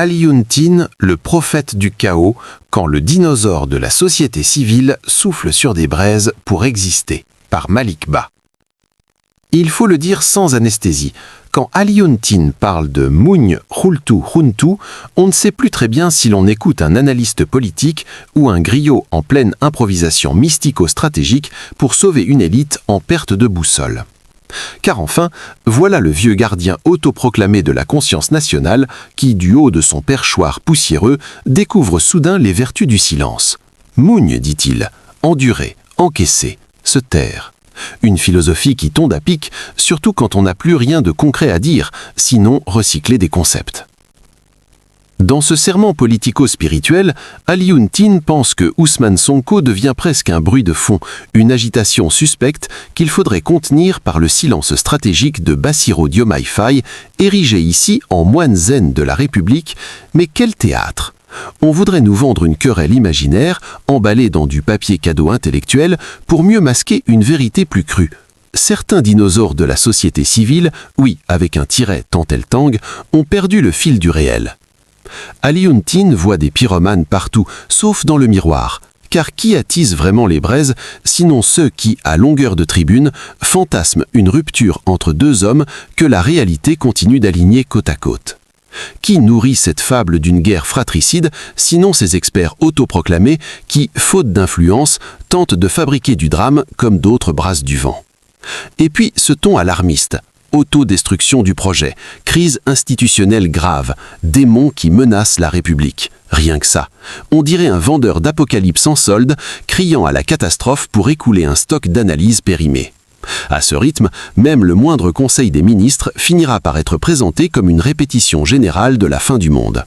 Alioune Tine, le prophète du chaos, quand le dinosaure de la société civile souffle sur des braises pour exister, par Malik Ba. Il faut le dire sans anesthésie, quand Alioune Tine parle de Mounye Khoultou Khountou, on ne sait plus très bien si l'on écoute un analyste politique ou un griot en pleine improvisation mystico-stratégique pour sauver une élite en perte de boussole. Car enfin, voilà le vieux gardien autoproclamé de la conscience nationale qui, du haut de son perchoir poussiéreux, découvre soudain les vertus du silence. Mounye, dit-il, endurer, encaisser, se taire. Une philosophie qui tombe à pic, surtout quand on n'a plus rien de concret à dire, sinon recycler des concepts. Dans ce serment politico-spirituel, Alioune Tine pense que Ousmane Sonko devient presque un bruit de fond, une agitation suspecte qu'il faudrait contenir par le silence stratégique de Bassirou Diomaye Faye, érigé ici en moine zen de la République. Mais quel théâtre! On voudrait nous vendre une querelle imaginaire, emballée dans du papier cadeau intellectuel, pour mieux masquer une vérité plus crue. Certains dinosaures de la société civile, oui, avec un tiret tant elle tangue, ont perdu le fil du réel. Alioune Tine voit des pyromanes partout, sauf dans le miroir. Car qui attise vraiment les braises, sinon ceux qui, à longueur de tribune, fantasment une rupture entre deux hommes que la réalité continue d'aligner côte à côte? Qui nourrit cette fable d'une guerre fratricide, sinon ces experts autoproclamés qui, faute d'influence, tentent de fabriquer du drame comme d'autres brassent du vent? Et puis ce ton alarmiste. Autodestruction du projet, crise institutionnelle grave, démons qui menacent la République. Rien que ça. On dirait un vendeur d'apocalypse en solde, criant à la catastrophe pour écouler un stock d'analyses périmées. À ce rythme, même le moindre conseil des ministres finira par être présenté comme une répétition générale de la fin du monde.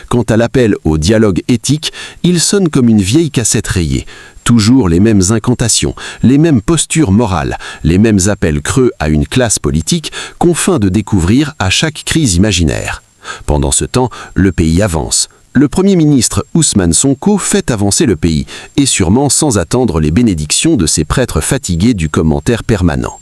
Quant à l'appel au dialogue éthique, il sonne comme une vieille cassette rayée. Toujours les mêmes incantations, les mêmes postures morales, les mêmes appels creux à une classe politique qu'on feint de découvrir à chaque crise imaginaire. Pendant ce temps, le pays avance. Le Premier ministre Ousmane Sonko fait avancer le pays, et sûrement sans attendre les bénédictions de ces prêtres fatigués du commentaire permanent.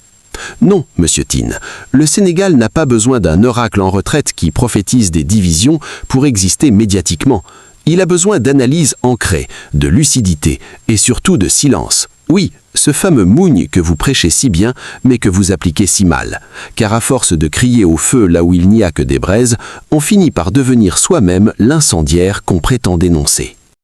Non, monsieur Tine, le Sénégal n'a pas besoin d'un oracle en retraite qui prophétise des divisions pour exister médiatiquement. Il a besoin d'analyse ancrée, de lucidité et surtout de silence. Oui, ce fameux Mounye que vous prêchez si bien, mais que vous appliquez si mal. Car à force de crier au feu là où il n'y a que des braises, on finit par devenir soi-même l'incendiaire qu'on prétend dénoncer.